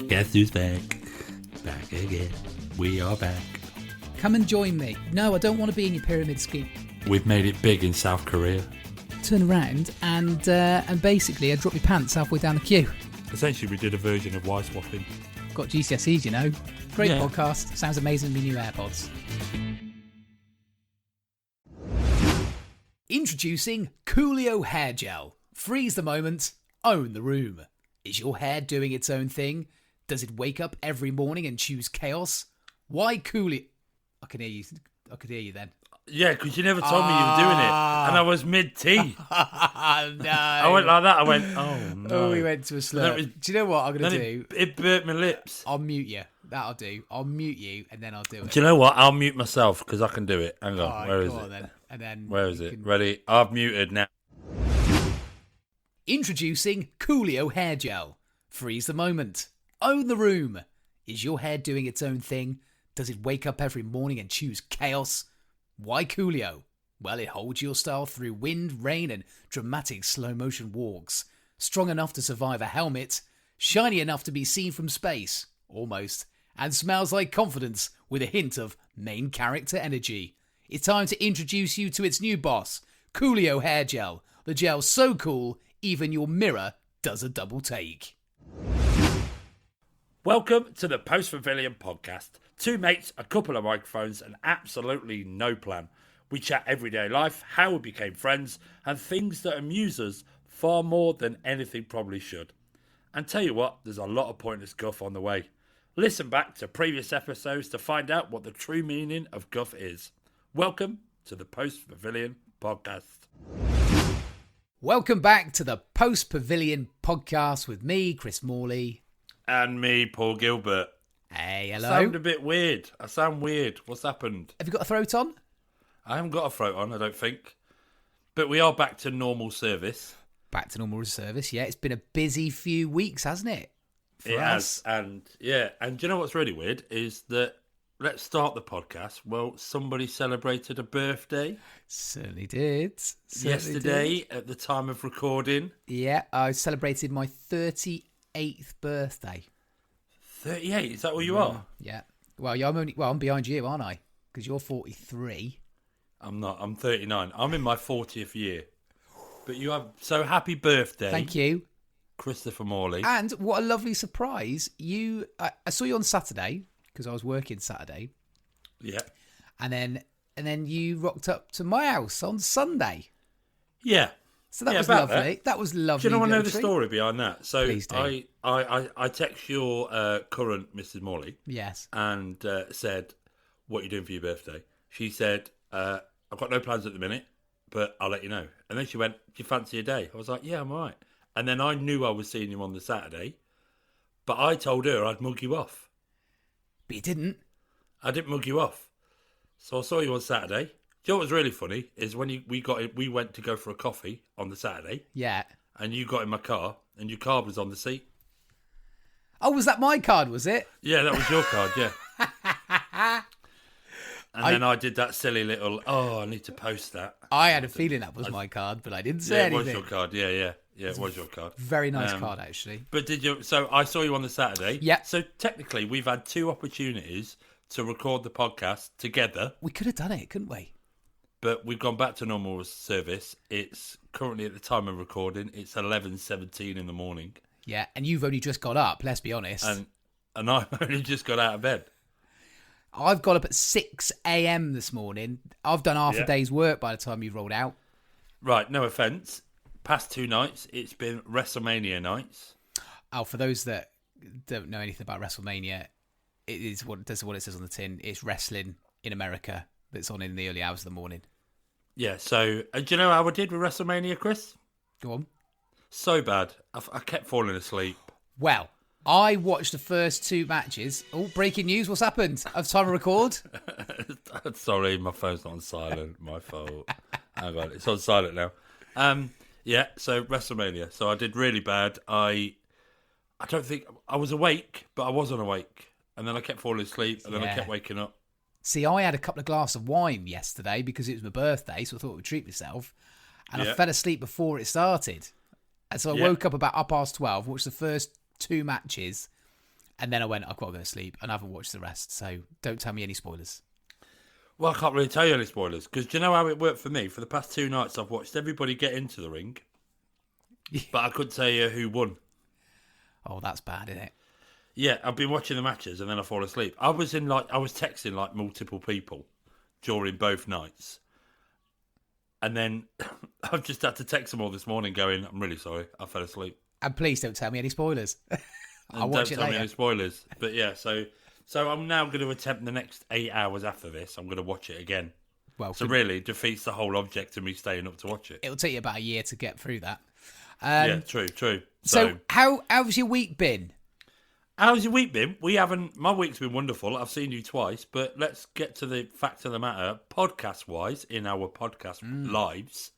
Guess who's back? Back again. We are back. Come and join me. No, I don't want to be in your pyramid scheme. We've made it big in South Korea. Turn around and basically I drop your pants halfway down the queue. Essentially, we did a version of Y swapping. Got GCSEs, you know. Great Yeah. podcast. Sounds amazing with new AirPods. Introducing Coolio Hair Gel. Freeze the moment, own the room. Is your hair doing its own thing? Does it wake up every morning and choose chaos? Why Coolio? I could hear you then. Yeah, because you never told me you were doing it, and I was mid-tea. No. I went like that. I went, oh no. Oh, we went to a slurp. Do you know what I'm going to do? It burnt my lips. I'll mute you. That'll do. I'll mute you and then I'll do it. Do you know what? I'll mute myself because I can do it. Hang on. All right, Where is go it? on then. And then Where is you it? can- Ready? I've muted now. Introducing Coolio Hair Gel. Freeze the moment. Own the room. Is your hair doing its own thing? Does it wake up every morning and choose chaos? Why Coolio? Well, it holds your style through wind, rain, and dramatic slow-motion walks. Strong enough to survive a helmet. Shiny enough to be seen from space. Almost. And smells like confidence with a hint of main character energy. It's time to introduce you to its new boss, Coolio Hair Gel. The gel's so cool, even your mirror does a double take. Welcome to the Post Pavilion podcast. Two mates, a couple of microphones, and absolutely no plan. We chat everyday life, how we became friends, and things that amuse us far more than anything probably should. And tell you what, there's a lot of pointless guff on the way. Listen back to previous episodes to find out what the true meaning of guff is. Welcome to the Post Pavilion podcast. Welcome back to the Post Pavilion podcast with me, Chris Morley. And me, Paul Gilbert. Hey, hello. Sound a bit weird. I sound weird. What's happened? Have you got a throat on? I haven't got a throat on, I don't think. But we are back to normal service. Back to normal service, yeah. It's been a busy few weeks, hasn't it? For It us. has. And do you know what's really weird is that, let's start the podcast. Well, somebody celebrated a birthday Certainly did. yesterday at the time of recording. Yeah, I celebrated my 38th birthday. 38, is that what you are? Yeah. Well, yeah, I'm behind you, aren't I? Because you're 43. I'm not. I'm 39. I'm in my 40th year. But you have, so happy birthday. Thank you. Christopher Morley. And what a lovely surprise. I saw you on Saturday, because I was working Saturday. Yeah. And then you rocked up to my house on Sunday. Yeah. So that was about lovely. That was lovely. Do you know I know the treat. story behind that? So Please do. I text your current Mrs. Morley Yes. and said, what are you doing for your birthday? She said, I've got no plans at the minute, but I'll let you know. And then she went, do you fancy a day? I was like, yeah, I'm all right. And then I knew I was seeing you on the Saturday, but I told her I'd mug you off. But you didn't. I didn't mug you off. So I saw you on Saturday. Do you know what was really funny is when we went to go for a coffee on the Saturday, Yeah. and you got in my car, and your card was on the seat. Oh, was that my card, was it? Yeah, that was your card, yeah. And then I did that silly little, I need to post that. I had a feeling that was my card, but I didn't say Yeah, it anything. was your card, yeah, it was your card. Very nice card, actually. But so I saw you on the Saturday. Yeah. So technically we've had two opportunities to record the podcast together, We could have done it, couldn't we? but we've gone back to normal service. It's currently, at the time of recording, it's 11:17 in the morning. Yeah, and you've only just got up, let's be honest. And I've only just got out of bed. I've got up at 6 a.m. this morning. I've done half Yeah. a day's work by the time you've rolled out. Right, no offence. Past two nights, it's been WrestleMania nights. Oh, for those that don't know anything about WrestleMania, it is what it says on the tin. It's wrestling in America that's on in the early hours of the morning. Yeah, so, do you know how I did with WrestleMania, Chris? Go on. So bad. I kept falling asleep. Well, I watched the first two matches. Oh, breaking news. What's happened? Of time to record? Sorry, my phone's not on silent. My fault. Hang on, it's on silent now. Yeah, so WrestleMania. So I did really bad. I don't think I was awake, but I wasn't awake. And then I kept falling asleep, and then I Yeah. kept waking up. See, I had a couple of glasses of wine yesterday because it was my birthday, so I thought I would treat myself. and I fell asleep before it started. And so I woke up about 12:30, watched the first 2 matches, and then I went, I've got to go to sleep, and I haven't watched the rest. So don't tell me any spoilers. Well, I can't really tell you any spoilers, because do you know how it worked for me? For the past 2 nights, I've watched everybody get into the ring, but I couldn't tell you who won. Oh, that's bad, isn't it? Yeah, I've been watching the matches, and then I fall asleep. I was texting like multiple people during both nights. And then I've just had to text them all this morning going, I'm really sorry, I fell asleep. And please don't tell me any spoilers. I'll watch it later. Don't tell me any spoilers. But yeah, so I'm now going to attempt the next 8 hours after this. I'm going to watch it again. Well, so really defeats the whole object of me staying up to watch it. It'll take you about a year to get through that. Yeah, true. So how's your week been? How's your week been? My week's been wonderful. I've seen you twice, but let's get to the fact of the matter. Podcast-wise, in our podcast lives,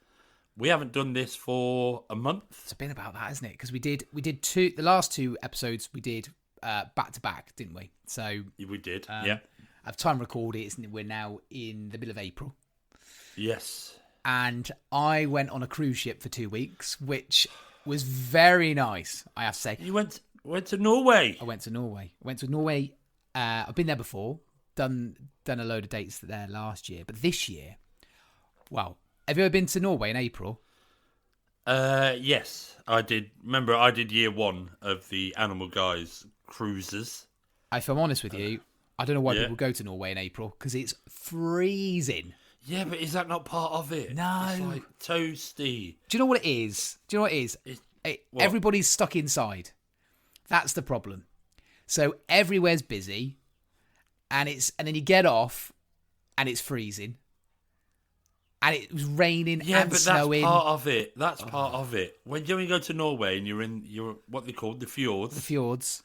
we haven't done this for a month. It's been about that, isn't it? Because we did the last 2 episodes we did back to back, didn't we? So we did, yeah. I've time recorded it. We're now in the middle of April. Yes. And I went on a cruise ship for 2 weeks, which was very nice, I have to say. You went to Norway. I went to Norway. I've been there before. Done a load of dates there last year, but this year, wow! Have you ever been to Norway in April? Yes, I did. Remember, I did year 1 of the Animal Guys cruises. If I'm honest with you, I don't know why people go to Norway in April because it's freezing. Yeah, but is that not part of it? No, it's like toasty. Do you know what it is? Everybody's stuck inside. That's the problem. So everywhere's busy, and then you get off, and it's freezing, and it was raining and snowing. Yeah, but that's part of it. That's part of it. When you go to Norway and you're what they call the fjords. The fjords.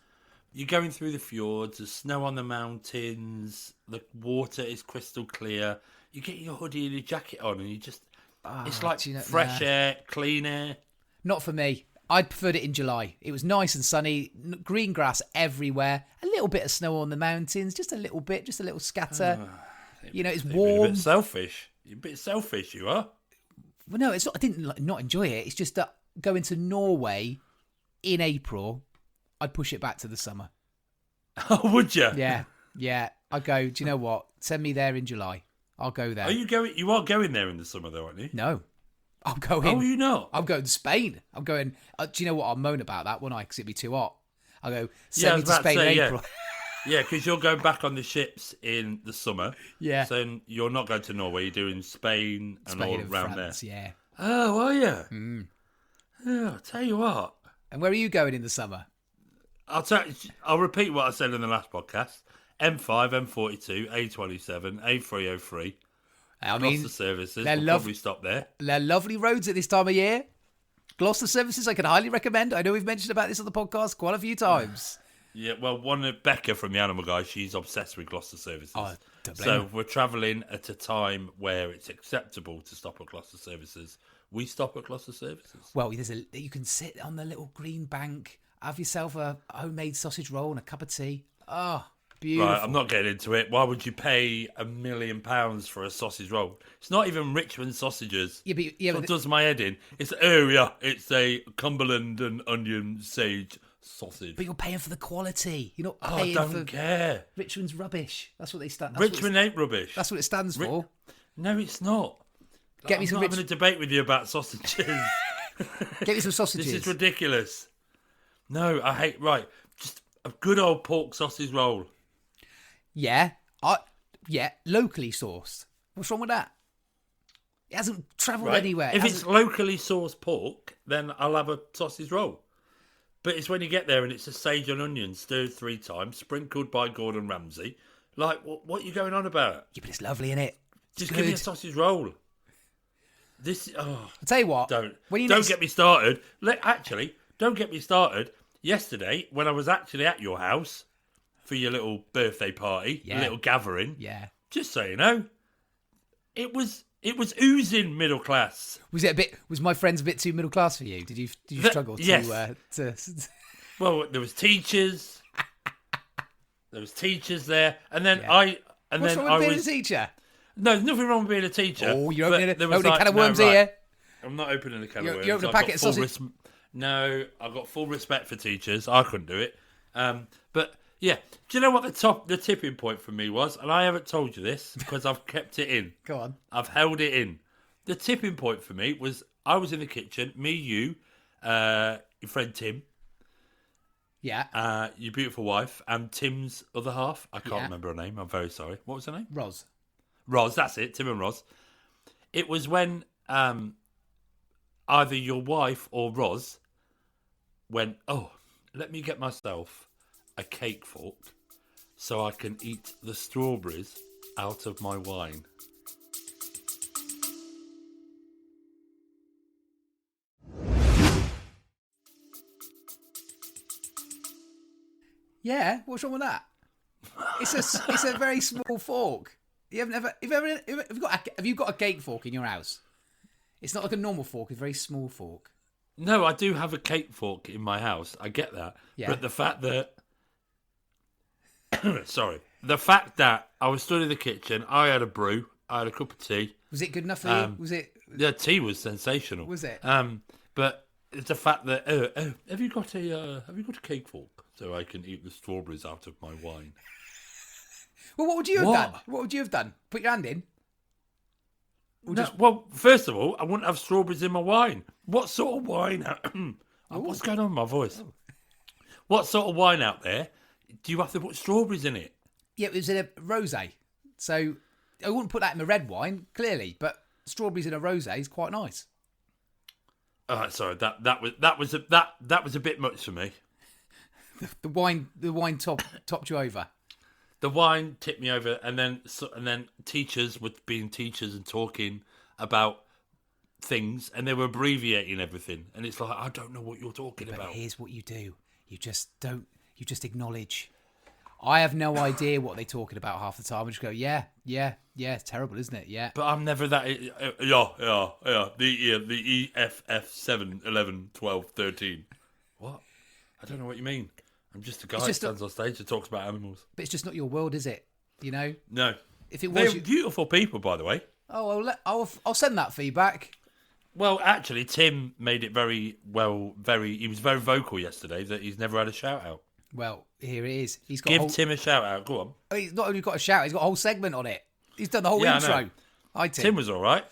You're going through the fjords. There's snow on the mountains. The water is crystal clear. You get your hoodie and your jacket on, and you just it's like fresh air, clean air. Not for me. I preferred it in July. It was nice and sunny, green grass everywhere, a little bit of snow on the mountains, just a little bit, just a little scatter. It's warm. A bit selfish. You're a bit selfish, you are. Well, no, it's not. I didn't not enjoy it. It's just that going to Norway in April, I'd push it back to the summer. Oh, would you? Yeah. I'd go, do you know what? Send me there in July. I'll go there. Are you going? You are going there in the summer, though, aren't you? No. I'm going. Oh, you not? I'm going to Spain. I'm going. Do you know what? I'll moan about that, won't I? Because it'd be too hot. I'll go. Send me to Spain in April. Yeah, because you're going back on the ships in the summer. Yeah. So you're not going to Norway. You're doing Spain and all around France, there. Yeah. Oh, are you? Yeah. I'll tell you what. And where are you going in the summer? I'll repeat what I said in the last podcast. M5, M42, A27, A303. Gloucester services. We'll probably stop there. They're lovely roads at this time of year. Gloucester services I can highly recommend. I know we've mentioned about this on the podcast quite a few times. Yeah, well, Becca from the Animal Guys, she's obsessed with Gloucester services. So we're travelling at a time where it's acceptable to stop at Gloucester services. We stop at Gloucester services. Well, you can sit on the little green bank, have yourself a homemade sausage roll and a cup of tea. Oh, beautiful. Right, I'm not getting into it. Why would you pay £1 million for a sausage roll? It's not even Richmond sausages. But it does my head in. It's a Cumberland and onion sage sausage. But you're paying for the quality. You're not paying I don't care. Richmond's rubbish. That's what they stand. Richmond ain't rubbish. That's what it stands for. No, it's not. Get me I'm not having a debate with you about sausages. Get me some sausages. This is ridiculous. No, I hate. Right, just a good old pork sausage roll. Yeah, locally sourced. What's wrong with that? It hasn't travelled anywhere. If it's locally sourced pork, then I'll have a sausage roll. But it's when you get there and it's a sage and onion stirred 3 times, sprinkled by Gordon Ramsay. Like, what are you going on about? Yeah, but it's lovely, innit? Just give me a sausage roll. I'll tell you what. Don't get me started. Don't get me started. Yesterday, when I was actually at your house for your little birthday party, a little gathering. Yeah. Just so you know, it was oozing middle class. Was my friends a bit too middle class for you? Did you struggle to? Yes. Well, there was teachers. There, and then What's wrong with being a teacher? No, there's nothing wrong with being a teacher. Oh, you're opening kind of worms here. I'm not opening a can of worms. You open a I've packet got of full sausage. No, I've got full respect for teachers. I couldn't do it. But yeah, do you know what the tipping point for me was? And I haven't told you this because I've kept it in. Go on. I've held it in. The tipping point for me was I was in the kitchen, me, you, your friend Tim. Yeah. Your beautiful wife, and Tim's other half. I can't remember her name. I'm very sorry. What was her name? Roz, that's it. Tim and Roz. It was when either your wife or Roz went, oh, let me get myself a cake fork so I can eat the strawberries out of my wine. Yeah, what's wrong with that? It's a very small fork. Have you got a cake fork in your house? It's not like a normal fork, it's a very small fork. No, I do have a cake fork in my house. I get that. Yeah. But the fact that the fact that I was stood in the kitchen, I had a brew, I had a cup of tea. Was it good enough for you? Was it? The tea was sensational. Was it? But it's the fact that have you got a cake fork so I can eat the strawberries out of my wine? Well, what would you have done? What would you have done? Put your hand in? Well, first of all, I wouldn't have strawberries in my wine. What sort of wine? What's going on with my voice? Oh. What sort of wine out there do you have to put strawberries in it? Yeah, it was in a rosé. So I wouldn't put that in the red wine, clearly, but strawberries in a rosé is quite nice. Sorry, that was a bit much for me. The wine topped you over. The wine tipped me over, and then teachers were being teachers and talking about things, and they were abbreviating everything, and it's like I don't know what you're talking about. Here's what you do: you just acknowledge. I have no idea what they're talking about half the time. I just go, yeah, it's terrible, isn't it? Yeah. But I'm never that. Yeah. The EFF 7, 11, 12, 13. What? I don't know what you mean. I'm just a guy who stands on stage and talks about animals. But it's just not your world, is it? You know? No. If it was, they're beautiful people, by the way. Oh, I'll send that feedback. Well, actually, Tim made it very well. He was very vocal yesterday that he's never had a shout out. Well, here it is. He's got Give Tim a shout out. Go on. Oh, he's not only got a shout. He's got a whole segment on it. He's done the whole intro. Hi, Tim. Tim was all right.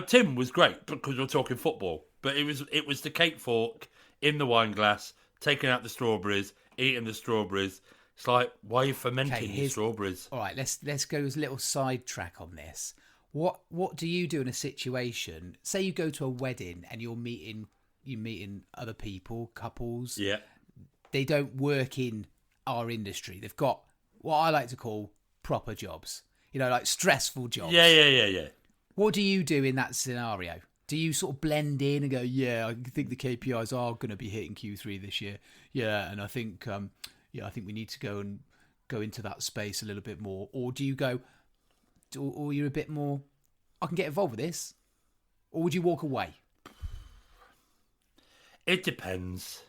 Tim was great because we're talking football. But it was the cake fork in the wine glass, taking out the strawberries, eating the strawberries. It's like, why are you fermenting the strawberries? All right, let's go as a little sidetrack on this. What do you do in a situation? Say you go to a wedding and you're meeting other people, couples. Yeah. They don't work in our industry. They've got what I like to call proper jobs. Like stressful jobs. Yeah. What do you do in that scenario? Do you sort of blend in and go, yeah, I think the KPIs are going to be hitting Q3 this year. Yeah, and I think we need to go into that space a little bit more. Or do you go, or you're a bit more, I can get involved with this? Or would you walk away? It depends.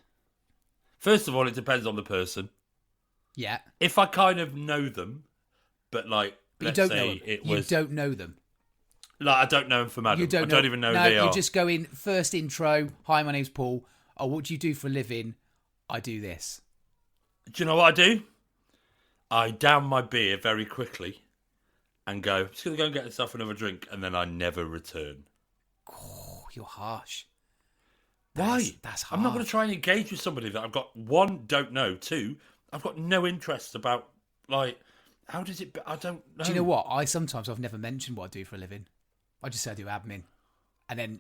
First of all, it depends on the person. Yeah. If I kind of know them, but let's say it was... You don't know them. Like, I don't know them from Adam. I don't even know who they are. You just go in, first intro, hi, my name's Paul. Oh, what do you do for a living? I do this. Do you know what I do? I down my beer very quickly and go, I'm just going to go and get myself another drink, and then I never return. Oh, you're harsh. Why? That's hard. I'm not going to try and engage with somebody that I've got, one, don't know, two, I've got no interest about, how does it... I don't know. Do you know what? I've never mentioned what I do for a living. I just say I do admin. And then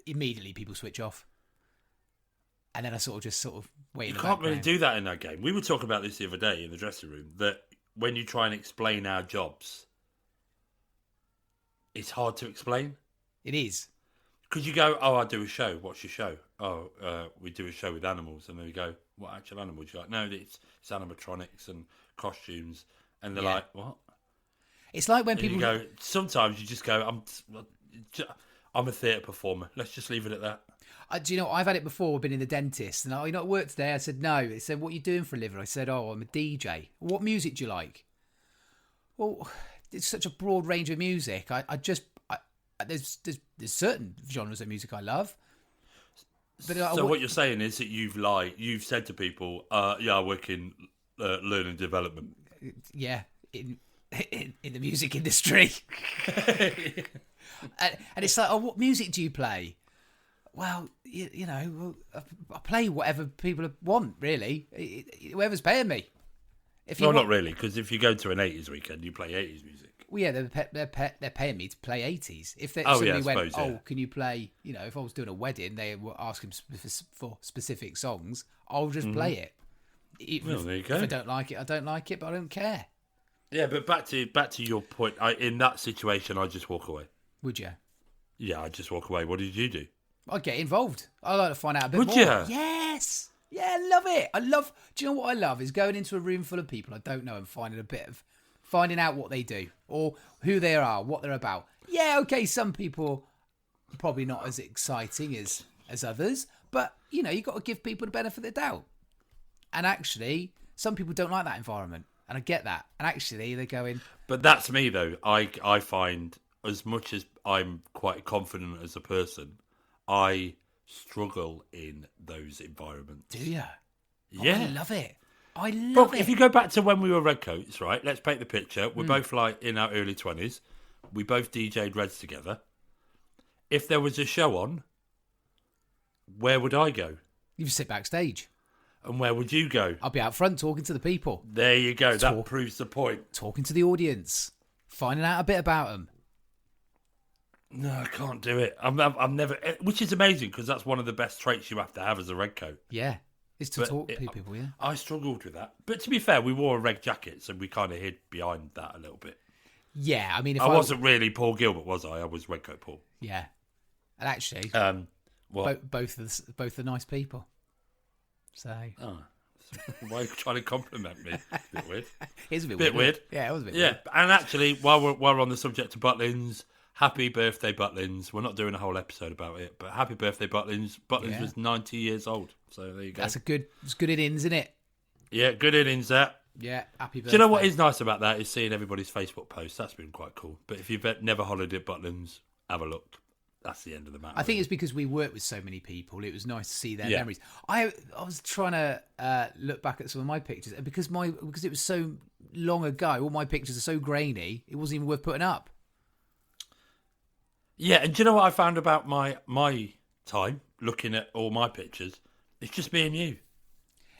immediately people switch off. And then I sort of wait. You can't really do that in that game. We were talking about this the other day in the dressing room, that when you try and explain our jobs, it's hard to explain. It is. Because you go, oh, I do a show. What's your show? Oh, we do a show with animals. And then we go, what actual animals? You're like, no, it's animatronics and costumes. And they're like, what? It's like when people... You go, sometimes you just go, I'm a theatre performer. Let's just leave it at that. Do you know, I've had it before, been in the dentist. And you're not at work today? I said, no. They said, what are you doing for a living? I said, oh, I'm a DJ. What music do you like? Well, it's such a broad range of music. There's certain genres of music I love. But so what you're saying is that you've said to people, I work in learning development. Yeah, in the music industry. and it's like, what music do you play? Well, I play whatever people want, really. Whoever's paying me. Not really, because if you go to an 80s weekend, you play 80s music. Well, yeah, they're paying me to play 80s. If can you play, if I was doing a wedding, they were asking for specific songs, I'll just play it. There you go. If I don't like it, I don't like it, but I don't care. Yeah, but back to your point, in that situation, I just walk away. Would you? Yeah, I just walk away. What did you do? I'd get involved. I'd like to find out a bit more. Would you? Yes. Yeah, I love it. Do you know what I love? Is going into a room full of people I don't know and finding out what they do or who they are, what they're about. Yeah, okay, some people are probably not as exciting as others, but, you've got to give people the benefit of the doubt. And actually, some people don't like that environment, and I get that. And actually, they're going... But that's me, though. I find, as much as I'm quite confident as a person, I struggle in those environments. Do you? Yeah. Oh, I love it. It. If you go back to when we were Redcoats, right? Let's paint the picture. We're both like in our early 20s. We both DJ'd Reds together. If there was a show on, where would I go? You sit backstage. And where would you go? I'll be out front talking to the people. There you go. That proves the point. Talking to the audience. Finding out a bit about them. No, I can't do it. I'm never... Which is amazing, because that's one of the best traits you have to have as a Redcoat. Yeah. Is to talk to people, yeah. I struggled with that. But to be fair, we wore a red jacket, so we kind of hid behind that a little bit. Yeah, I mean... I wasn't really Paul Gilbert, was I? I was Redcoat Paul. Yeah. And actually, both are nice people. So... Oh. Why are you trying to compliment me? It's a bit weird. It's a bit weird. Yeah, it was a bit weird. Yeah, and actually, while we're on the subject of Butlins... Happy birthday, Butlins. We're not doing a whole episode about it, but happy birthday, Butlins. Butlins was 90 years old, so there you go. It's good innings, isn't it? Yeah, good innings there. Yeah, happy birthday. Do you know what is nice about that is seeing everybody's Facebook posts. That's been quite cool. But if you've never holidayed at Butlins, have a look. That's the end of the matter. I think it's because we work with so many people. It was nice to see their memories. I was trying to look back at some of my pictures, and because it was so long ago, all my pictures are so grainy, it wasn't even worth putting up. Yeah, and do you know what I found about my time looking at all my pictures? It's just me and you.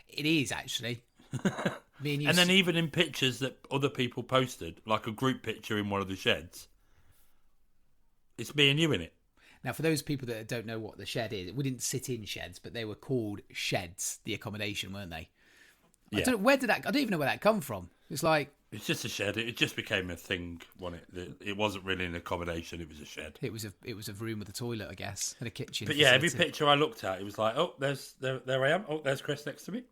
It is, actually. Me and you. And then even in pictures that other people posted, like a group picture in one of the sheds, it's me and you in it. Now, for those people that don't know what the shed is, we didn't sit in sheds, but they were called sheds, the accommodation, weren't they? Yeah. I don't even know where that come from. It's just a shed. It just became a thing, wasn't it? It wasn't really an accommodation. It was a shed. It was a room with a toilet, I guess, and a kitchen. But yeah, every picture I looked at, it was like, oh, there I am. Oh, there's Chris next to me.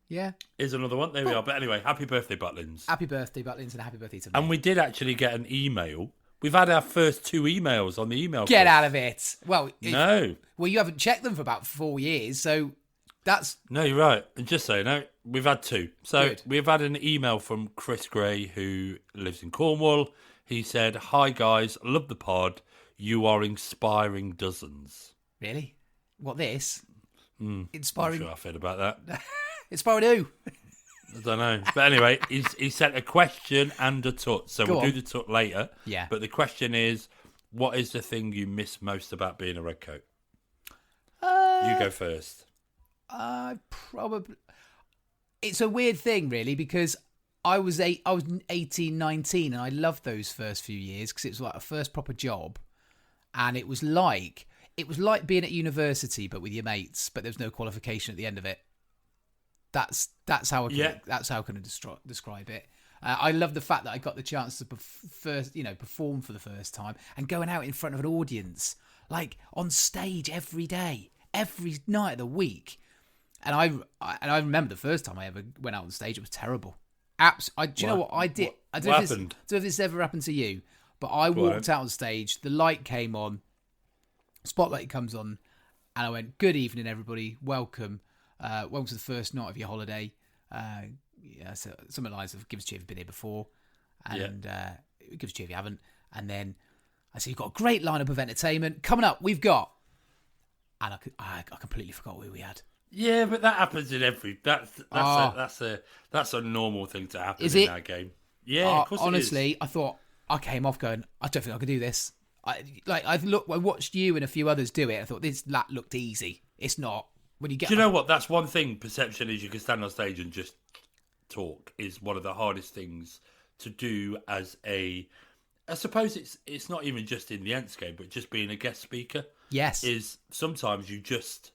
Yeah. Here's another one. There we are. But anyway, happy birthday, Butlins. Happy birthday, Butlins, and happy birthday to me. And we did actually get an email. We've had our first 2 emails on the email. Get out of it. Well, no. Well, you haven't checked them for about 4 years, so that's... No, you're right. And just so you know, we've had 2. So Good. we've had an email from Chris Gray, who lives in Cornwall. He said, "Hi guys, love the pod. You are inspiring dozens." Really? What, this? Inspiring? I'm sure I feel about that. Inspiring who? I don't know. But anyway, he sent a question and a tut. So we'll do the tut later. Yeah. But the question is, what is the thing you miss most about being a redcoat? You go first. Probably... It's a weird thing, really, because I was 18, 19, and I loved those first few years because it was like a first proper job, and it was like being at university but with your mates, but there's no qualification at the end of it. That's how I can describe it. I love the fact that I got the chance to perform for the first time and going out in front of an audience, like on stage every day, every night of the week. And I remember the first time I ever went out on stage, it was terrible. Do you know what I did? I don't know if this ever happened to you, but I walked out on stage, the light came on, spotlight comes on, and I went, "Good evening, everybody. Welcome to the first night of your holiday." So something like that, give us a cheer if you've been here before, and give us a cheer if you haven't. And then I said, you've got a great lineup of entertainment. Coming up, we've got... And I completely forgot who we had. Yeah, but that happens in every... That's a normal thing to happen in that game. Yeah, of course honestly, it is. I thought... I came off going, I don't think I can do this. I watched you and a few others do it. I thought, that looked easy. It's not. When you get... Do you know what? That's one thing, perception is you can stand on stage and just talk is one of the hardest things to do as a... I suppose it's not even just in the Ents game, but just being a guest speaker. Yes. Is sometimes you just...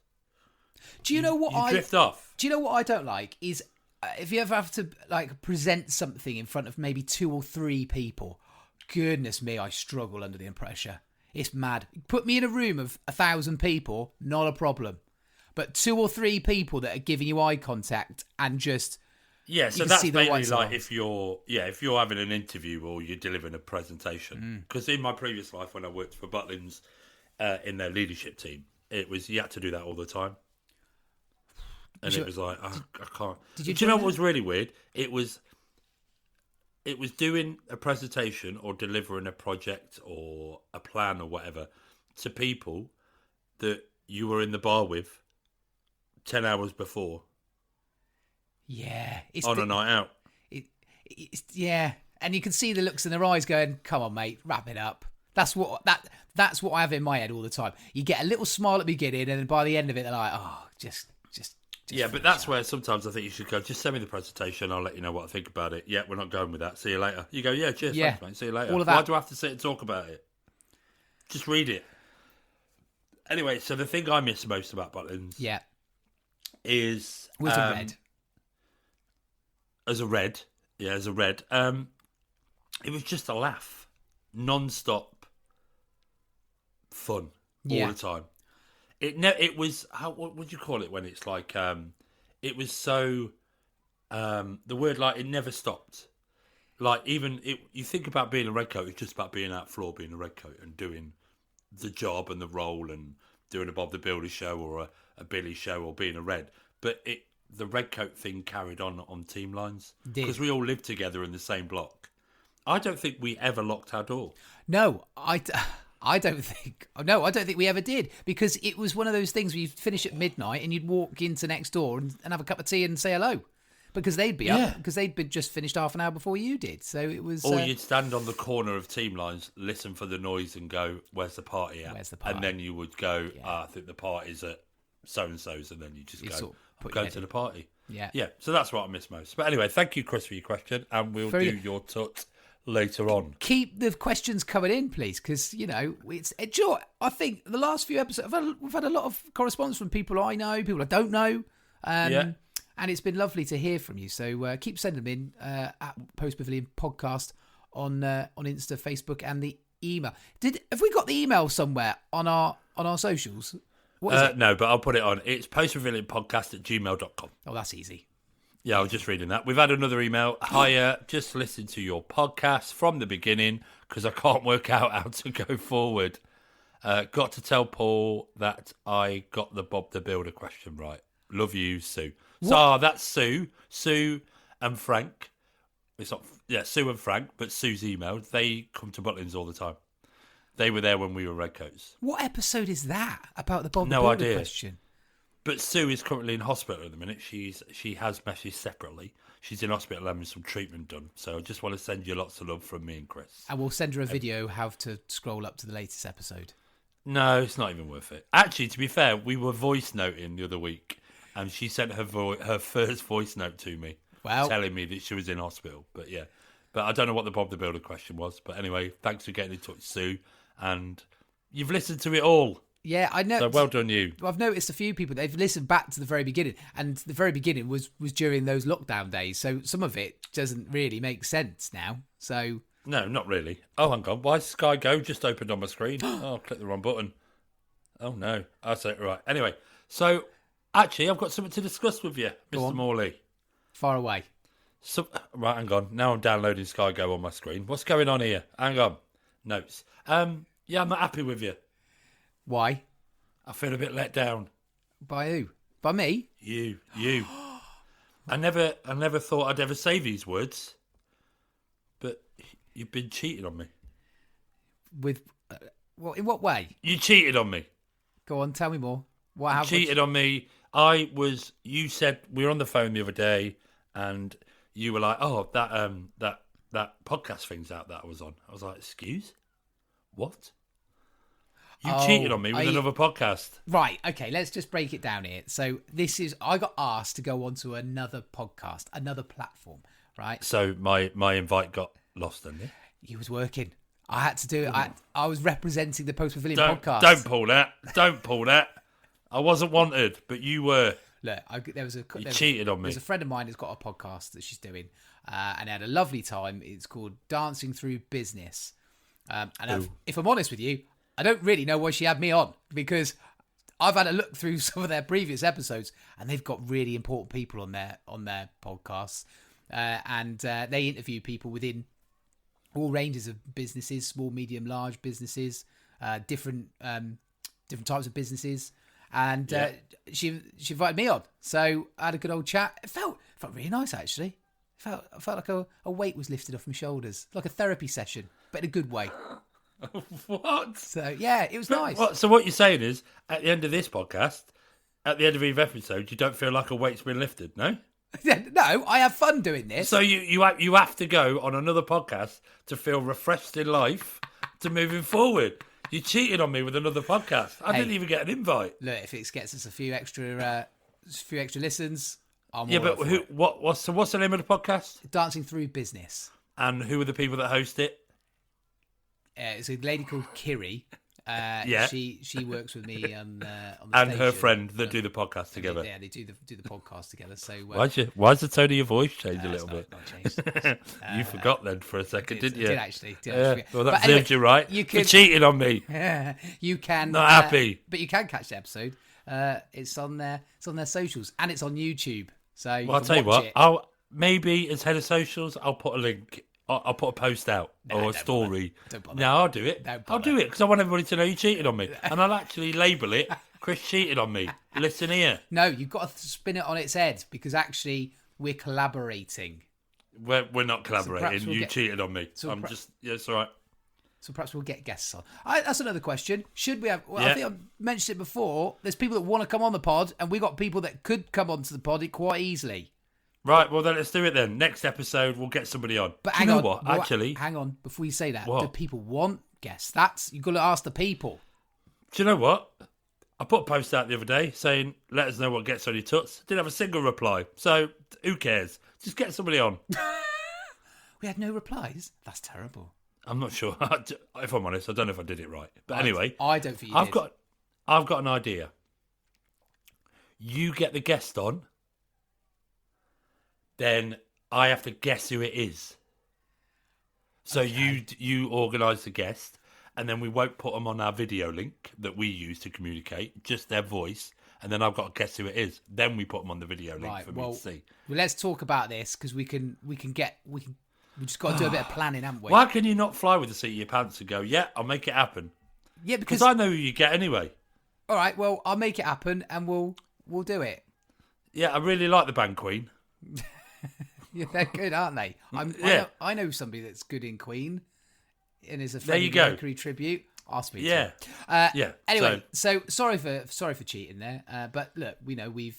Do you know what you drift off. Do you know what I don't like is if you ever have to like present something in front of maybe 2 or 3 people, goodness me, I struggle under the pressure. It's mad. Put me in a room of 1,000 people, not a problem. But 2 or 3 people that are giving you eye contact and just... Yeah, so that's mainly like if you're having an interview or you're delivering a presentation. Because in my previous life, when I worked for Butlins in their leadership team, it was you had to do that all the time, and it was like I can't. Do you know what was really weird? It was doing a presentation or delivering a project or a plan or whatever to people that you were in the bar with 10 hours before. Yeah, on a night out. Yeah, and you can see the looks in their eyes going, "Come on, mate, wrap it up." That's what I have in my head all the time. You get a little smile at the beginning, and then by the end of it, they're like, "Oh, just." Yeah, but that's where sometimes I think you should go. Just send me the presentation. I'll let you know what I think about it. Yeah, we're not going with that. See you later. You go, yeah, cheers, thanks, mate. See you later. All of that. Why do I have to sit and talk about it? Just read it. Anyway, so the thing I miss most about Butlins, is was a red. As a red, it was just a laugh, non-stop fun all the time. It was what would you call it when it's like it was so the word like it never stopped. Like even you think about being a redcoat, it's just about being out floor, being a redcoat and doing the job and the role and doing a Bob the Builder show or a Billy show or being a red, but the redcoat thing carried on team lines because we all lived together in the same block. I don't think we ever locked our door. No, I don't think we ever did because it was one of those things where you'd finish at midnight and you'd walk into next door and have a cup of tea and say hello because they'd be up because they'd been just finished half an hour before you did. So it was. Or you'd stand on the corner of team lines, listen for the noise and go, "Where's the party at?" And then you would go, "I think the party's at so-and-so's," and then you just go, "I'm going to the party." Yeah. So that's what I miss most. But anyway, thank you, Chris, for your question, and we'll do your tut later on. Keep the questions coming in, please, because it's. I think the last few episodes, we've had a lot of correspondence from people I know, people I don't know, and it's been lovely to hear from you. So keep sending them in at Post Pavilion Podcast on Insta, Facebook, and the email. Have we got the email somewhere on our socials? What is it? No, but I'll put it on. It's postpavilionpodcast@gmail.com. Oh, that's easy. Yeah, I was just reading that. We've had another email. Hiya, just listen to your podcast from the beginning because I can't work out how to go forward. Got to tell Paul that I got the Bob the Builder question right. Love you, Sue. So that's Sue. Sue and Frank. It's not, Sue and Frank, but Sue's emailed. They come to Butlins all the time. They were there when we were Redcoats. What episode is that about the Bob the Builder question? But Sue is currently in hospital at the minute. She has messaged separately. She's in hospital having some treatment done. So I just want to send you lots of love from me and Chris. And we'll send her a video how to scroll up to the latest episode. No, it's not even worth it. Actually, to be fair, we were voice noting the other week, and she sent her first voice note to me, telling me that she was in hospital. But yeah, but I don't know what the Bob the Builder question was. But anyway, thanks for getting in touch, Sue. And you've listened to it all. Yeah, I know. So well done, you. I've noticed a few people, they've listened back to the very beginning. And the very beginning was during those lockdown days. So some of it doesn't really make sense now. So... No, not really. Oh, hang on. Why Sky Go just opened on my screen? Oh, I clicked the wrong button. Oh, no. I said it right. Anyway, so actually, I've got something to discuss with you, Mr. Morley. Far away. Right, hang on. Now I'm downloading Sky Go on my screen. What's going on here? Hang on. Notes. Yeah, I'm not happy with you. Why? I feel a bit let down. By who? By me? You. I never thought I'd ever say these words, but you've been cheating on me. With Well, in what way? You cheated on me. Go on, tell me more. What You happened? cheated on me. You said, we were on the phone the other day and you were like, oh, that podcast thing's out that I was on. I was like, excuse? What? You cheated on me with another podcast. Right, okay, let's just break it down here. So I got asked to go onto another podcast, another platform, right? So my invite got lost, didn't it? You was working. I had to do it. I was representing the Post Pavilion podcast. Don't pull that. Don't pull that. I wasn't wanted, but you were. Look, You cheated on me. There's a friend of mine who's got a podcast that she's doing, and had a lovely time. It's called Dancing Through Business. If I'm honest with you, I don't really know why she had me on, because I've had a look through some of their previous episodes, and they've got really important people on their podcasts, and they interview people within all ranges of businesses, small, medium, large businesses, different types of businesses. And she invited me on, so I had a good old chat. It felt really nice, actually. I felt like a weight was lifted off my shoulders, like a therapy session, but in a good way. What? So yeah, it was nice. So what you're saying is, at the end of this podcast, at the end of each episode, you don't feel like a weight's been lifted, no? No, I have fun doing this. So you have to go on another podcast to feel refreshed in life, to moving forward. You cheated on me with another podcast. I didn't even get an invite. Look, if it gets us a few extra listens, I'm yeah. all But up for it. what's the name of the podcast? Dancing Through Business. And who are the people that host it? It's a lady called Kiri. Yeah. She works with me on the And station. her friend that do the podcast together. Yeah, they do the podcast together. So Why's the tone of your voice change a little bit? Not changed. You forgot then for a second, didn't you? Did actually. Well, that served you right. For cheating on me. You can Not happy. but you can catch the episode. It's on their socials, and it's on YouTube. So I'll tell you what. Maybe as head of socials, I'll put a link. I'll put a post out or a story. Don't bother. No, I'll do it. I'll do it because I want everybody to know you cheated on me, and I'll actually label it. Chris cheated on me. Listen here. No, you've got to spin it on its head, because actually we're collaborating. We're not collaborating. So you cheated on me. It's all right. So perhaps we'll get guests on. That's another question. Should we have? Well, Yeah. I think I've mentioned it before. There's people that want to come on the pod, and we got people that could come onto the pod quite easily. Right, well then let's do it then. Next episode we'll get somebody on. But do hang you know on, what? Actually, hang on. Before you say that, What? do people want guests? You've got to ask the people. do you know what? I put a post out the other day saying, let us know what gets on your tuts. Didn't have a single reply. So who cares? Just get somebody on. We had no replies. That's terrible. I'm not sure. If I'm honest, I don't know if I did it right. But anyway, I don't think you did. I've got an idea. You get the guest on, then I have to guess who it is. So you organise the guest, and then we won't put them on our video link that we use to communicate, just their voice, and then I've got to guess who it is. Then we put them on the video link for me to see. Well, let's talk about this, because we just got to do a bit of planning, haven't we? Why can you not fly with the seat of your pants and go, yeah, I'll make it happen? Yeah, Because I know who you get anyway. All right, well, I'll make it happen, and we'll do it. Yeah, I really like the band Queen. Yeah, they're good, aren't they? I know somebody that's good in Queen, and is a Freddie Mercury tribute. Ask me. Yeah. Yeah. Anyway, so sorry for cheating there, but look, we know we're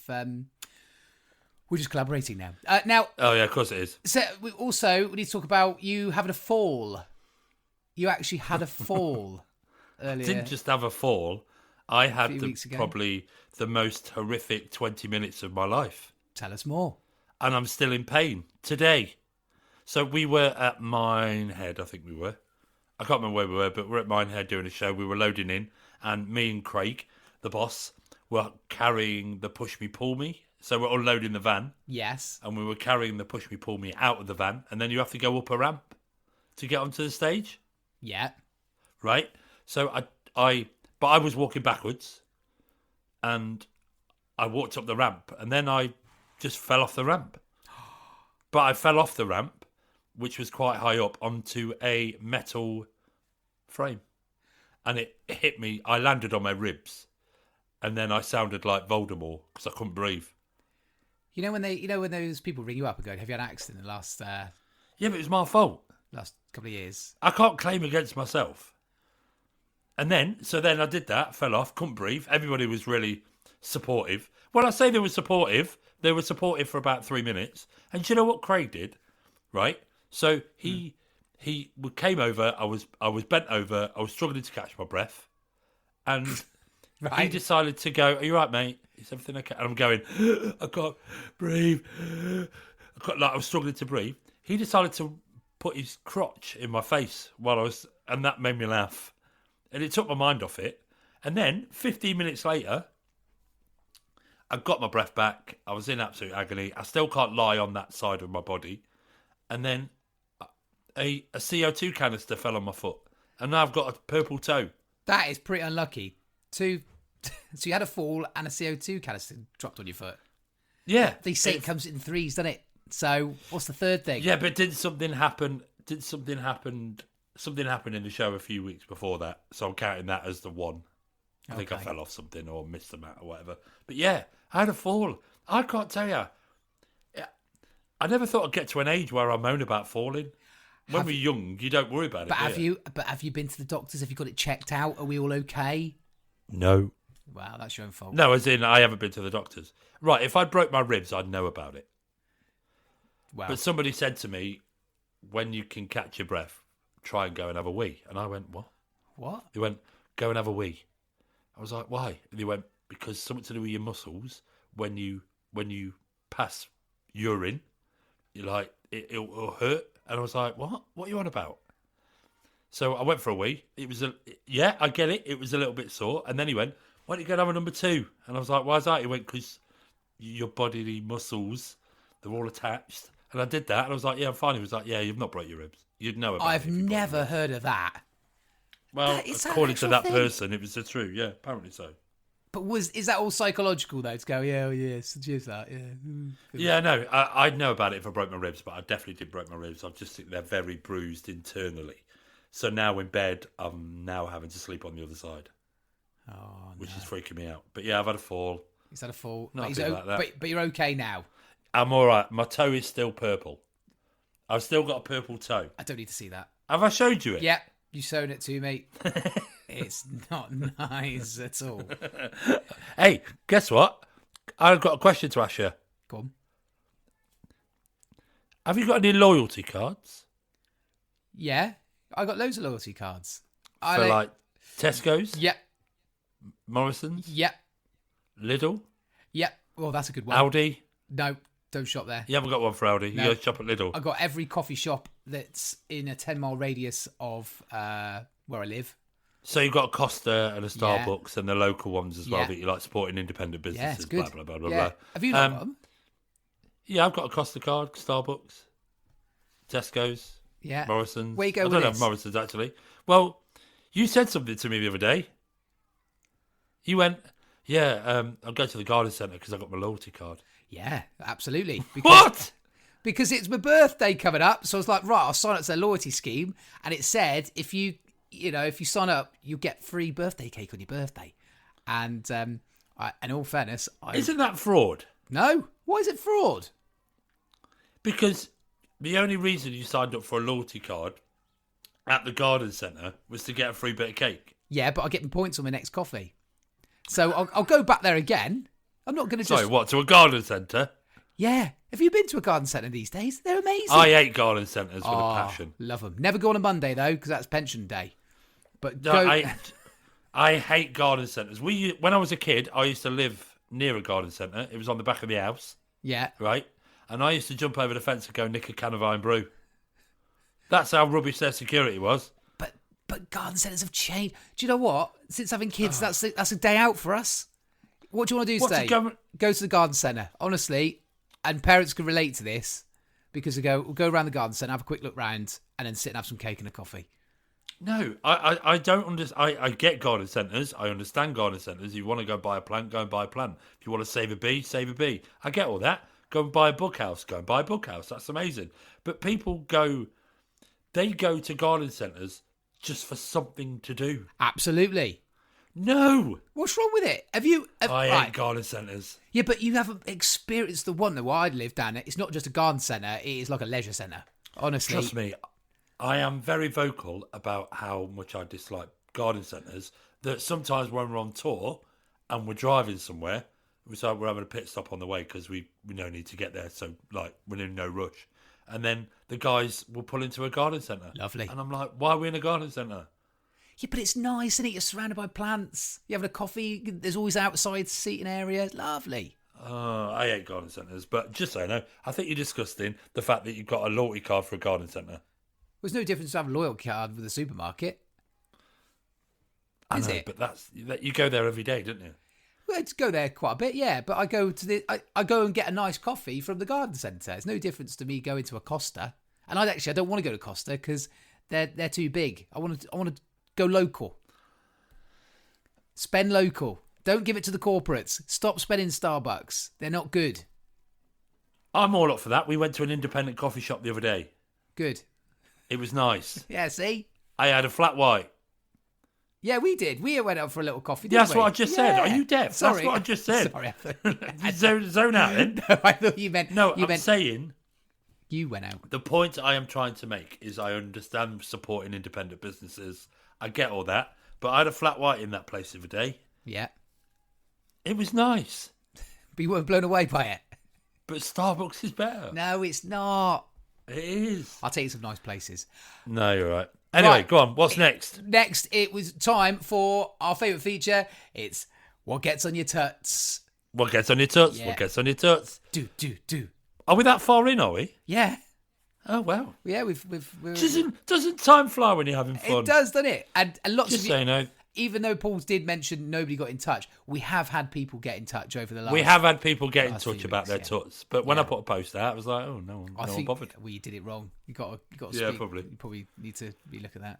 just collaborating now. Oh yeah, of course it is. So we need to talk about you having a fall. You actually had a fall earlier. I didn't just have a fall. I had weeks ago. probably the most horrific 20 minutes of my life. Tell us more. And I'm still in pain today. So we were at Minehead, I think we were. I can't remember where we were, but we're at Minehead doing a show. We were loading in, and me and Craig, the boss, were carrying the Push Me Pull Me. So we're unloading the van. Yes. And we were carrying the Push Me Pull Me out of the van, and then you have to go up a ramp to get onto the stage. Yeah. Right? So I was walking backwards, and I walked up the ramp, and then I just fell off the ramp. But I fell off the ramp, which was quite high up, onto a metal frame. And it hit me. I landed on my ribs. And then I sounded like Voldemort because I couldn't breathe. You know when those people ring you up and go, "Have you had an accident in the last Yeah, but it was my fault. couple of years?" I can't claim against myself. And then I did that, fell off, couldn't breathe. Everybody was really supportive. When I say they were supportive for about 3 minutes. And do you know what Craig did? Right? So he came over. I was bent over. I was struggling to catch my breath, and Right. he decided to go. Are you right, mate? Is everything okay? And I'm going. I can't breathe. I was struggling to breathe. He decided to put his crotch in my face and that made me laugh, and it took my mind off it. And then 15 minutes later, I got my breath back. I was in absolute agony. I still can't lie on that side of my body. And then a CO2 canister fell on my foot. And now I've got a purple toe. That is pretty unlucky. So you had a fall and a CO2 canister dropped on your foot. Yeah. They say it comes in threes, doesn't it? So what's the third thing? Yeah, but did something happen? Something happened in the show a few weeks before that. So I'm counting that as the one. I think I fell off something or missed the mat or whatever. But yeah, I had a fall. I can't tell you. I never thought I'd get to an age where I moan about falling. When we're young, you don't worry about it. But have you been to the doctors? Have you got it checked out? Are we all okay? No. Wow, that's your own fault. No, as in I haven't been to the doctors. Right, if I broke my ribs, I'd know about it. Wow. But somebody said to me, when you can catch your breath, try and go and have a wee. And I went, what? What? He went, go and have a wee. I was like, why? And he went, because something to do with your muscles. When you pass urine, you're like, it'll hurt. And I was like, what? What are you on about? So I went for a wee. It was I get it. It was a little bit sore. And then he went, why don't you go and have a number 2? And I was like, why is that? He went, because your bodily muscles, they're all attached. And I did that. And I was like, yeah, I'm fine. He was like, yeah, you've not broke your ribs. You'd know about it. I've never heard of that. Well, according to that person, it was the true. Yeah, apparently so. But is that all psychological though? To go, suggest that, yeah. Yeah, no, I'd know about it if I broke my ribs, but I definitely did break my ribs. I just think they're very bruised internally. So now in bed, I'm now having to sleep on the other side, which is freaking me out. But yeah, I've had a fall. He's had a fall. Nothing like that. But you're okay now. I'm all right. My toe is still purple. I've still got a purple toe. I don't need to see that. Have I showed you it? Yep, you shown it to me. It's not nice at all. Hey, guess what? I've got a question to ask you. Go on. Have you got any loyalty cards? Yeah, I got loads of loyalty cards. For like Tesco's? Yep. Morrison's? Yep. Lidl? Yep. Well, that's a good one. Aldi? No, don't shop there. You haven't got one for Aldi. No. You go shop at Lidl. I got every coffee shop that's in a 10-mile radius of where I live. So you've got a Costa and a Starbucks and the local ones as well that you like supporting independent businesses. Yeah, it's good. Blah, blah, blah, yeah. blah. Have you not got them? Yeah, I've got a Costa card, Starbucks, Tesco's, Yeah. Morrison's. Where you go I with don't this? have Morrison's actually. Well, you said something to me the other day. You went, I'll go to the garden centre because I've got my loyalty card. Yeah, absolutely. What? Because it's my birthday coming up, so I was like, right, I'll sign up to their loyalty scheme, and it said if you sign up, you get free birthday cake on your birthday. And in all fairness, Isn't that fraud? No, why is it fraud? Because the only reason you signed up for a loyalty card at the garden centre was to get a free bit of cake. Yeah, but I'll get my points on my next coffee. So I'll go back there again. I'm not going to just... Sorry, what, to a garden centre? Yeah. Have you been to a garden centre these days? They're amazing. I hate garden centres with a passion. Love them. Never go on a Monday, though, because that's pension day. But No, go... I hate garden centres. When I was a kid, I used to live near a garden centre. It was on the back of the house. Yeah. Right? And I used to jump over the fence and go nick a can of Iron Brew. That's how rubbish their security was. But garden centres have changed. Do you know what? Since having kids, that's a day out for us. What do you want to do today? Go to the garden centre, honestly. And parents can relate to this because we'll go around the garden centre, have a quick look round, and then sit and have some cake and a coffee. No, I don't understand. I get garden centres. I understand garden centres. If you want to go buy a plant, go and buy a plant. If you want to save a bee, save a bee. I get all that. Go and buy a book house. Go and buy a book house. That's amazing. But people go to garden centres just for something to do. Absolutely. No. What's wrong with it? I hate garden centres. Yeah, but you haven't experienced the one that I live down at. It's not just a garden centre. It is like a leisure centre. Honestly. Trust me, I am very vocal about how much I dislike garden centres that sometimes when we're on tour and we're driving somewhere, we're having a pit stop on the way because we don't need to get there, so like we're in no rush. And then the guys will pull into a garden centre. Lovely. And I'm like, why are we in a garden centre? Yeah, but it's nice, isn't it? You're surrounded by plants. You're having a coffee. There's always outside seating area. Lovely. I hate garden centres, but just so you know, I think you're disgusting the fact that you've got a loyalty card for a garden centre. There's no difference to have a loyalty card with a supermarket. Is it? But you go there every day, don't you? Well, I just go there quite a bit, yeah. But I go to I go and get a nice coffee from the garden centre. It's no difference to me going to a Costa. And I don't want to go to Costa because they're too big. I want to go local. Spend local. Don't give it to the corporates. Stop spending Starbucks. They're not good. I'm all up for that. We went to an independent coffee shop the other day. Good. It was nice. Yeah, see? I had a flat white. Yeah, we did. We went out for a little coffee, Yeah, didn't that's we? what I just said. Are you deaf? Sorry. That's what I just said. Sorry, I thought You zone out then. No, I thought you meant... No, you I'm saying... You went out. The point I am trying to make is I understand supporting independent businesses. I get all that. But I had a flat white in that place the other day. Yeah. It was nice. But you weren't blown away by it. But Starbucks is better. No, it's not. It is. I'll take you some nice places. No, you're right. Anyway, Right. Go on. What's next? Next, it was time for our favourite feature. It's What Gets On Your Tuts. What gets on your tuts? Yeah. What gets on your tuts? Do. Are we that far in, are we? Yeah. Oh, wow. Yeah, we're Doesn't time fly when you're having fun? It does, doesn't it? And lots Just of so you, you know. even though Paul did mention nobody got in touch, we have had people get in touch over the last... We have had people get in last few touch about weeks, their yeah. tuts. But when Yeah. I put a post out, I was like, oh, no one bothered. Well, you did it wrong. You got to Yeah, speak. probably. You probably need to be looking at that.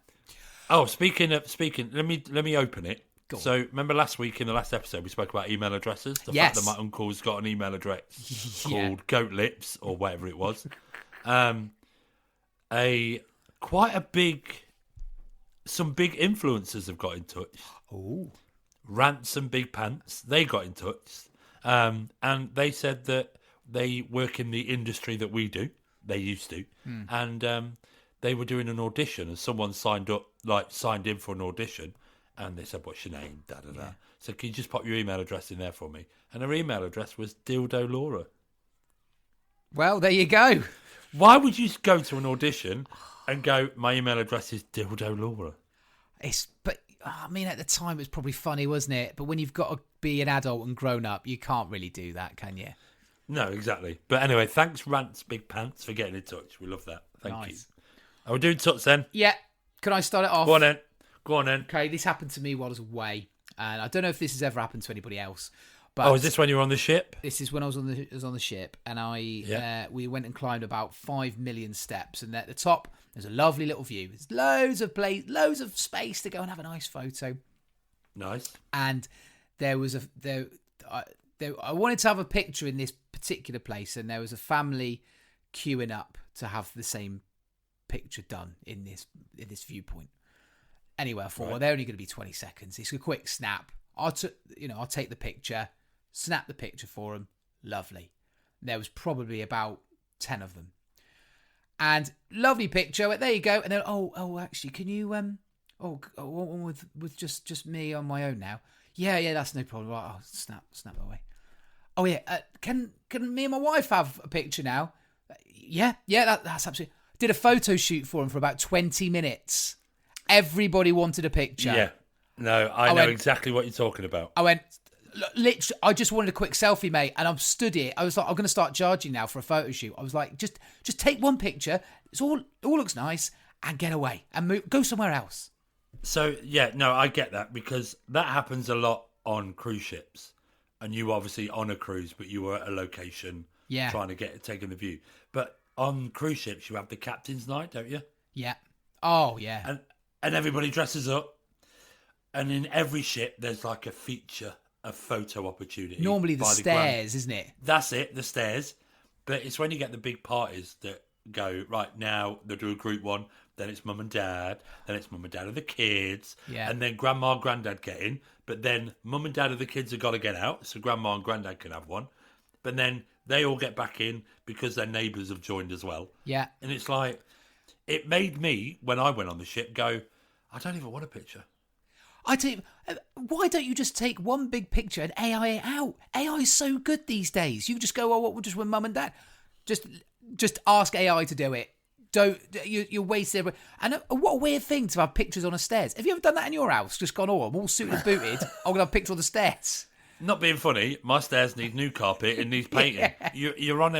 Oh, speaking, let me open it. Go on. So, remember last week in the last episode, we spoke about email addresses? The Yes. fact that my uncle's got an email address Yeah. called Goat Lips or whatever it was. Some big influencers have got in touch. Oh. Rants and Big Pants, they got in touch. And they said that they work in the industry that we do. They used to. And they were doing an audition and someone signed in for an audition. And they said, what's your name? Da-da-da. Yeah. So can you just pop your email address in there for me? And her email address was Dildo Laura. Well, there you go. Why would you go to an audition and go, my email address is Dildo Laura? I mean, at the time it was probably funny, wasn't it? But when you've got to be an adult and grown up, you can't really do that, can you? No, exactly. But anyway, thanks Rants Big Pants for getting in touch. We love that. Thank you. Are we doing tuts then? Yeah. Can I start it off? Go on then. Okay, this happened to me while I was away, and I don't know if this has ever happened to anybody else. But Is this when you were on the ship? This is when I was on the ship, and we went and climbed about 5 million steps, and at the top there's a lovely little view. There's loads of space to go and have a nice photo. Nice. And there was I wanted to have a picture in this particular place, and there was a family queuing up to have the same picture done in this viewpoint. Anyway, I thought, well, they're only going to be 20 seconds. It's a quick snap. I'll take the picture, snap the picture for them. Lovely. There was probably about 10 of them. And lovely picture. There you go. And then, actually, can you, one with just me on my own now. Yeah, that's no problem. Right, I'll snap away. Oh yeah, can me and my wife have a picture now? Yeah, that's absolutely. Did a photo shoot for him for about 20 minutes. Everybody wanted a picture. Yeah. No, I know exactly what you're talking about. I went, literally, I just wanted a quick selfie, mate, and I'm stood here. I was like, I'm going to start charging now for a photo shoot. I was like, just take one picture. It all looks nice, and get away and go somewhere else. So yeah, no, I get that because that happens a lot on cruise ships, and you were obviously on a cruise, but you were at a location, trying to taking the view. But on cruise ships, you have the captain's night, don't you? Yeah. Oh yeah. And everybody dresses up, and in every ship there's like a photo opportunity. Normally the stairs, isn't it? That's it, the stairs. But it's when you get the big parties that go, right, now they'll do a group one, then it's mum and dad, then it's mum and dad of the kids, and then grandma and granddad get in, but then mum and dad of the kids have got to get out, so grandma and granddad can have one. But then they all get back in because their neighbours have joined as well. Yeah. And it's like, it made me, when I went on the ship, go, I don't even want a picture. Why don't you just take one big picture and AI it out? AI is so good these days. You just go, oh, what? We'll just with mum and dad. Just ask AI to do it. Don't you're wasting. And what a weird thing to have pictures on the stairs. Have you ever done that in your house? Just gone, I'm all suited and booted. I'm gonna have a picture on the stairs. Not being funny, my stairs need new carpet and needs painting. Yeah. You're on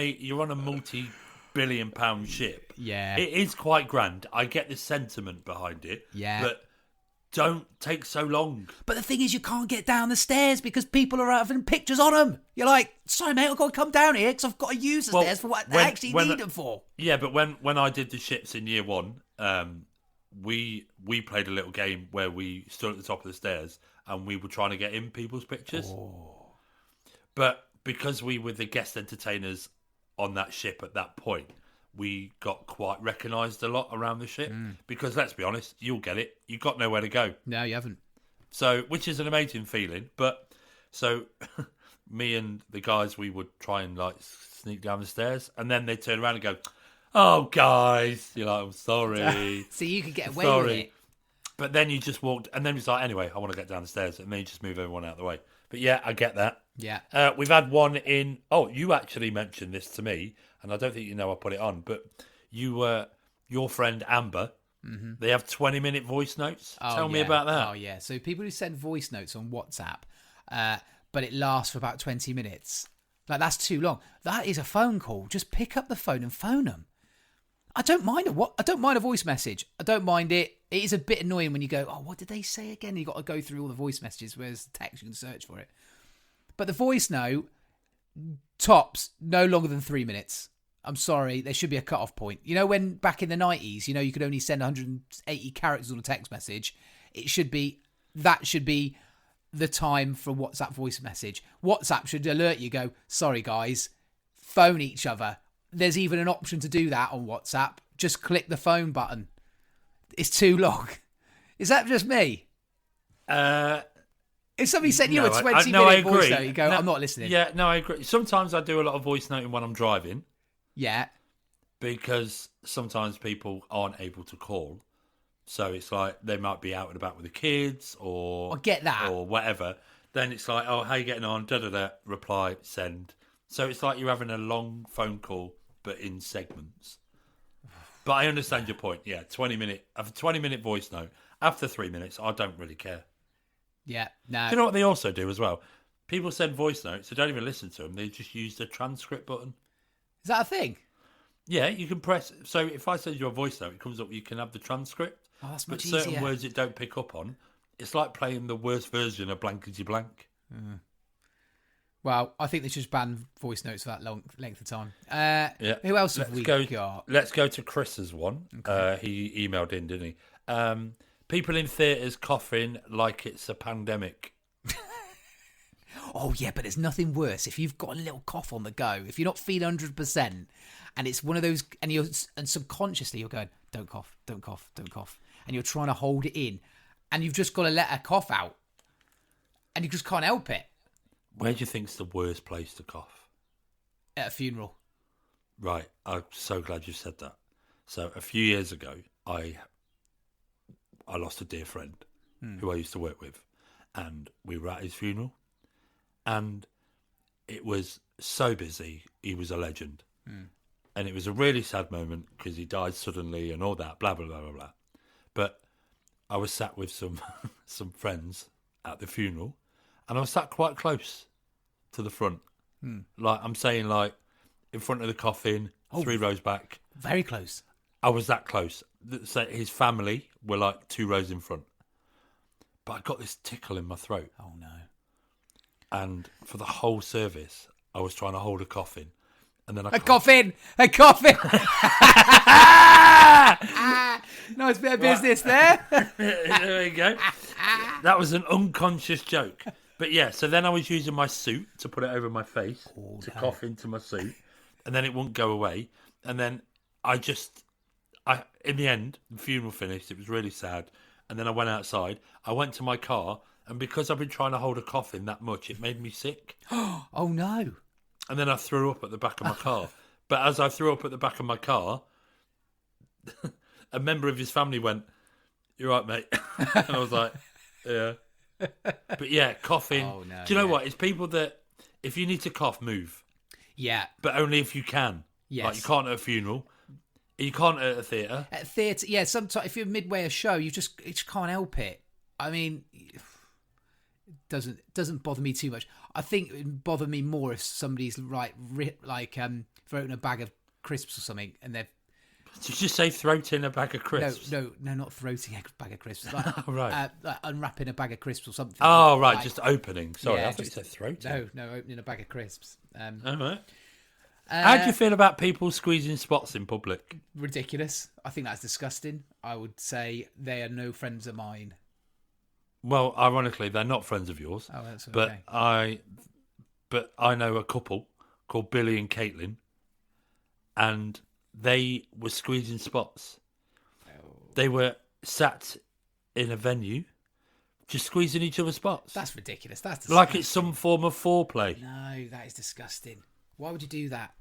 a multi-billion-pound ship. Yeah, it is quite grand. I get the sentiment behind it. Yeah, but don't take so long. But the thing is, you can't get down the stairs because people are having pictures on them. You're like, sorry, mate, I've got to come down here because I've got to use the stairs for what I actually need them for. Yeah, but when I did the ships in year one, we played a little game where we stood at the top of the stairs and we were trying to get in people's pictures. Oh. But because we were the guest entertainers on that ship at that point, we got quite recognised a lot around the ship because, let's be honest, you'll get it. You've got nowhere to go. No, you haven't. So, which is an amazing feeling. But, so, me and the guys, we would try and, sneak down the stairs. And then they'd turn around and go, oh, guys. You're like, I'm sorry. So you could get away with it. But then you just walked, and then it's like, anyway, I want to get down the stairs. And then you just move everyone out of the way. But yeah, I get that. Yeah. We've had one in, you actually mentioned this to me. And I don't think you know I put it on, but your friend Amber, they have 20-minute voice notes. Tell me about that. Oh, yeah. So people who send voice notes on WhatsApp, but it lasts for about 20 minutes. That's too long. That is a phone call. Just pick up the phone and phone them. I don't mind I don't mind a voice message. I don't mind it. It is a bit annoying when you go, what did they say again? You've got to go through all the voice messages, whereas the text, you can search for it. But the voice note, tops no longer than 3 minutes. I'm sorry, there should be a cut-off point. You know, when back in the 90s, you could only send 180 characters on a text message. That should be the time for a WhatsApp voice message. WhatsApp should alert you, go, sorry guys, phone each other. There's even an option to do that on WhatsApp. Just click the phone button. It's too long. Is that just me? If somebody sent you a 20-minute voice note, you go, I'm not listening. Yeah, no, I agree. Sometimes I do a lot of voice noting when I'm driving. Yeah. Because sometimes people aren't able to call. So it's like they might be out and about with the kids or... I get that. Or whatever. Then it's like, how you getting on? Da-da-da. Reply, send. So it's like you're having a long phone call, but in segments. But I understand your point. Yeah, 20-minute voice note. After 3 minutes, I don't really care. Yeah, no. Do you know what they also do as well? People send voice notes. They don't even listen to them. They just use the transcript button. Is that a thing? Yeah, you can press. So if I send you a voice note, it comes up. You can have the transcript. Oh, that's much easier. But certain easier. words it don't pick up on. It's like playing the worst version of Blankety Blank. Well, I think they should ban voice notes for that long length of time. Yeah. Who else have we got? Let's go to Chris's one. Okay. He emailed in, didn't he? People in theatres coughing like it's a pandemic. Oh, yeah, but there's nothing worse if you've got a little cough on the go. If you're not feeling 100%, and it's one of those, and subconsciously you're going, don't cough, don't cough, don't cough. And you're trying to hold it in, and you've just got to let a cough out, and you just can't help it. Where do you think's the worst place to cough? At a funeral. Right, I'm so glad you said that. So a few years ago, I lost a dear friend who I used to work with, and we were at his funeral. And it was so busy. He was a legend. And it was a really sad moment because he died suddenly and all that, blah, blah, blah, blah, blah. But I was sat with some friends at the funeral, and I was sat quite close to the front. Like, I'm saying, like, in front of the coffin, 3 rows back. Very close. I was that close. So his family were, like, 2 rows in front. But I got this tickle in my throat. Oh, no. And for the whole service, I was trying to hold a coffin. And then A coffin! Nice bit of business there. There we go. That was an unconscious joke. But yeah, so then I was using my suit to put it over my face to cough into my suit. And then it wouldn't go away. And then in the end, the funeral finished. It was really sad. And then I went outside. I went to my car. And because I've been trying to hold a coffin that much, it made me sick. Oh, no. And then I threw up at the back of my car. But as I threw up at the back of my car, a member of his family went, "You're right, mate." And I was like, Yeah. But yeah, coughing. Oh, no, Do you know yeah. what? It's people that, if you need to cough, move. Yeah. But only if you can. Yes. Like, you can't at a funeral. You can't at a theatre. At theatre, yeah, sometimes if you're midway a show, you just can't help it. I mean, it doesn't bother me too much. I think it would bother me more if somebody's thrown a bag of crisps or something, and they've Did you just say throat in a bag of crisps? no, not throating a bag of crisps, like, Right. like unwrapping a bag of crisps or something. Oh, right, Like, just opening. Sorry, yeah, I thought you said throat. no, opening a bag of crisps. All right. How do you feel about people squeezing spots in public? Ridiculous. I think that's disgusting. I would say they are no friends of mine. Well, ironically, they're not friends of yours. Oh, that's But okay. I know a couple called Billy and Caitlin, and they were squeezing spots. They were sat in a venue, just squeezing each other's spots. That's ridiculous. That's disgusting. like it's some form of foreplay. No, that is disgusting. Why would you do that?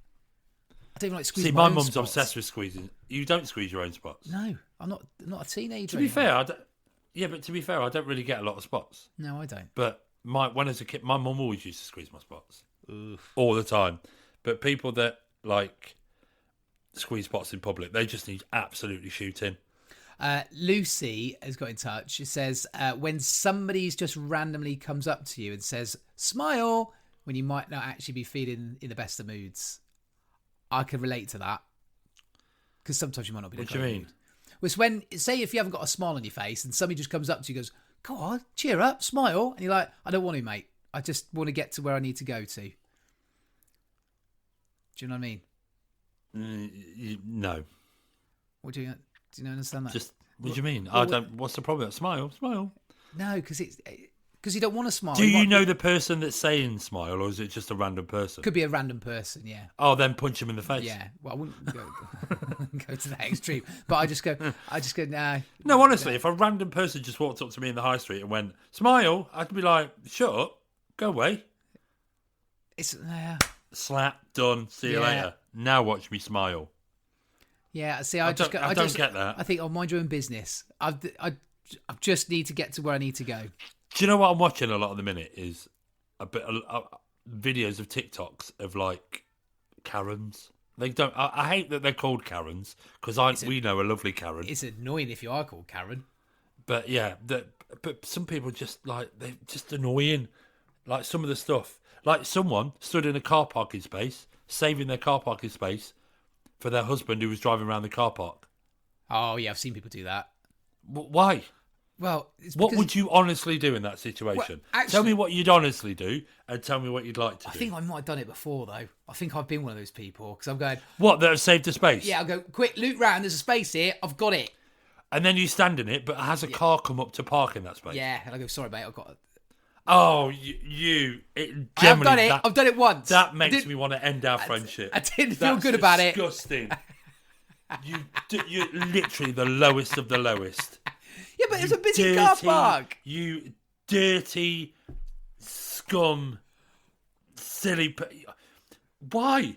I don't even like squeezing See, my my own mum's spots. obsessed with squeezing. You don't squeeze your own spots. No, I'm not a teenager. To be anymore. fair, but to be fair, I don't really get a lot of spots. No, I don't. But when I was a kid, my mum always used to squeeze my spots. All the time. But people that like squeeze spots in public, they just need absolutely shooting. Lucy has got in touch. She says, when somebody's just randomly comes up to you and says, smile, when you might not actually be feeling in the best of moods. I can relate to that. Because sometimes you might not be in a What do you great mean? mood. Well, it's when, say if you haven't got a smile on your face and somebody just comes up to you and goes, go on, cheer up, smile. And you're like, I don't want to, mate. I just want to get to where I need to go to. Do you know what I mean? No. Do you understand that? Just, what do you mean? Well, I don't. What's the problem? Smile. No, because you don't want to smile. Do you might know be- the person that's saying smile, or is it just a random person? Could be a random person, yeah. Oh, then punch him in the face. Yeah, well, I wouldn't go to that extreme, but I just go, nah. No, honestly, if a random person just walked up to me in the high street and went, smile, I'd be like, shut up, go away. It's Slap, done, see you Yeah. later. Now watch me smile. yeah. See, I just don't- go, I don't get that. I think I'll mind your own business. I just need to get to where I need to go. Do you know what I'm watching a lot at the minute is a bit videos of TikToks of like Karens. They don't. I hate that they're called Karens because we know a lovely Karen. It's annoying if you are called Karen. But yeah, but some people just like they're just annoying. Like some of the stuff, like someone stood in a car parking space, saving their car parking space for their husband who was driving around the car park. Oh yeah, I've seen people do that. Why? Well, it's What because would you honestly do in that situation? Well, actually- tell me what you'd honestly do, and tell me what you'd like to I do. think I might have done it before though. I think I've been one of those people because I'm going, What, that have saved a space? yeah, I'll go quick loop round. There's a space here. I've got it. And then you stand in it, but has a car come up to park in that space? Yeah, and I go, sorry mate, I've got it. Oh, I've done it. I've done it once. That makes me want to end our friendship. I didn't feel good about it. Disgusting. You're literally the lowest of the lowest. Yeah, but it's a busy car park. You dirty scum, silly. Why?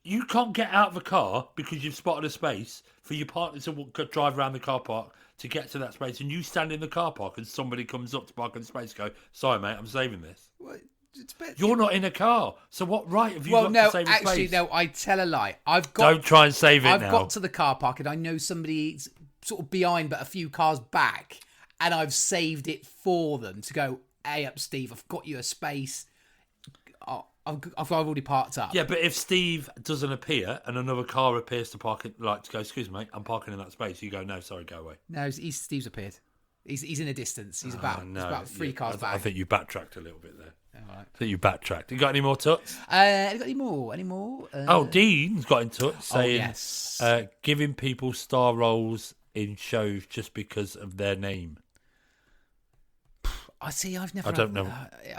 You can't get out of a car because you've spotted a space for your partner to drive around the car park to get to that space, and you stand in the car park and somebody comes up to park in the space and go, sorry mate, I'm saving this. Well, You're not in a car, so what right have you well, got no, to save a space? actually, no. I tell a lie. I've got. Don't try and save it I've now. got to the car park and I know somebody's sort of behind, but a few cars back, and I've saved it for them to go. Hey, up, Steve. I've got you a space. I've already parked up. Yeah, but if Steve doesn't appear and another car appears to park it, like to go, excuse me, mate, I'm parking in that space. You go, no, sorry, go away. No, Steve's appeared. He's in a distance. He's about No, he's about three cars back. I think you backtracked a little bit there. All right. I think you backtracked. You got any more tuts? Have you got any more? Any more? Dean's got in touch saying, yes. Giving people star roles in shows just because of their name. I see. I've never. I don't know.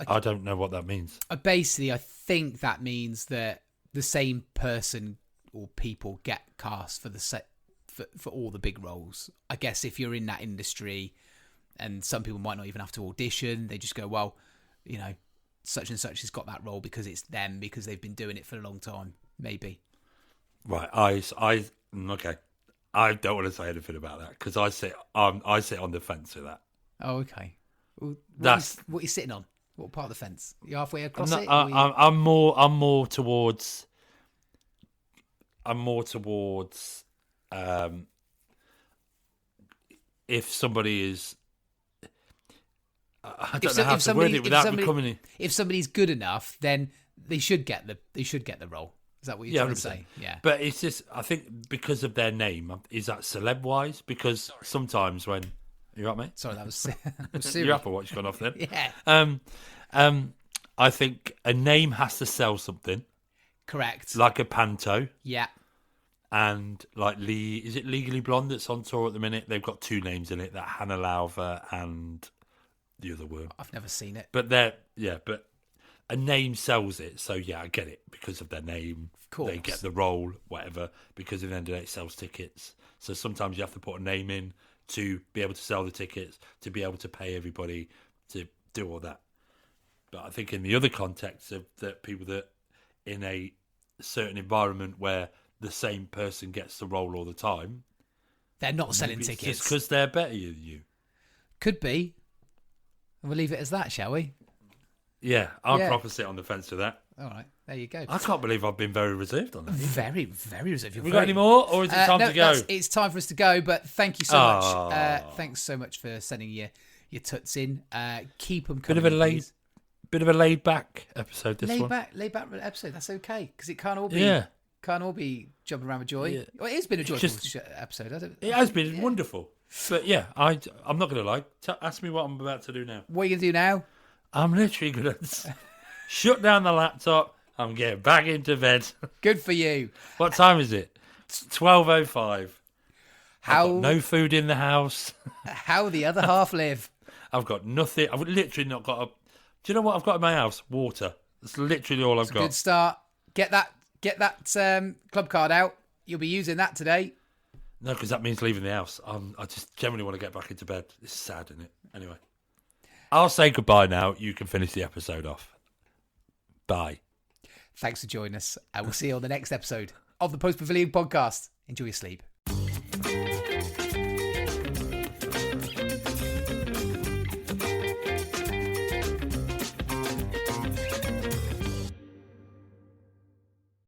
I don't know what that means. Basically, I think that means that the same person or people get cast for the set for all the big roles. I guess if you're in that industry, and some people might not even have to audition, they just go, well, you know, such and such has got that role because it's them because they've been doing it for a long time. Maybe. Right. Okay. I don't want to say anything about that because I sit on the fence with that. Oh, okay. What are you sitting on? What part of the fence? You halfway across it? I'm more towards. If somebody is. I don't know how to word it without becoming. If somebody's good enough, then they should get the role. Is that what you're trying to say? Yeah. But it's just, I think, because of their name, is that celeb wise? Because sometimes when you right, mate? Sorry, that was serious. Your Apple Watch gone off then. Yeah. I think a name has to sell something. Correct. Like a Panto. Yeah. And like is it Legally Blonde that's on tour at the minute? They've got two names in it, that Hannah Lauver and the other word. I've never seen it. But but a name sells it. So yeah, I get it. Because of their name, of course. They get the role, whatever. Because at the end of the day, it sells tickets. So sometimes you have to put a name in to be able to sell the tickets, to be able to pay everybody, to do all that. But I think in the other context of that, people that in a certain environment where the same person gets the role all the time, they're not selling tickets. Just because they're better than you. Could be. And we'll leave it as that, shall we? Yeah, I'll proper sit on the fence with that. All right, there you go. I can't believe I've been very reserved on that. Very, very reserved. Have we got any more, or is it time to go? It's time for us to go, but thank you so much. Thanks so much for sending your tuts in. Keep them coming. Bit of a laid back episode. Laid back episode. That's okay, because it can't all be jumping around with joy. Yeah. Well, it has been a joyful episode, hasn't it? It has been wonderful. But yeah, I'm not going to lie. Ask me what I'm about to do now. What are you going to do now? I'm literally going to shut down the laptop. I'm getting back into bed. Good for you. What time is it? It's 12:05. I've got no food in the house. How the other half live? I've got nothing. I've literally not got a... Do you know what I've got in my house? Water. That's literally all I've got. Good start. Get that club card out. You'll be using that today. No, because that means leaving the house. I just generally want to get back into bed. It's sad, isn't it? Anyway. I'll say goodbye now. You can finish the episode off. Bye. Thanks for joining us. I will see you on the next episode of the Post Pavilion podcast. Enjoy your sleep.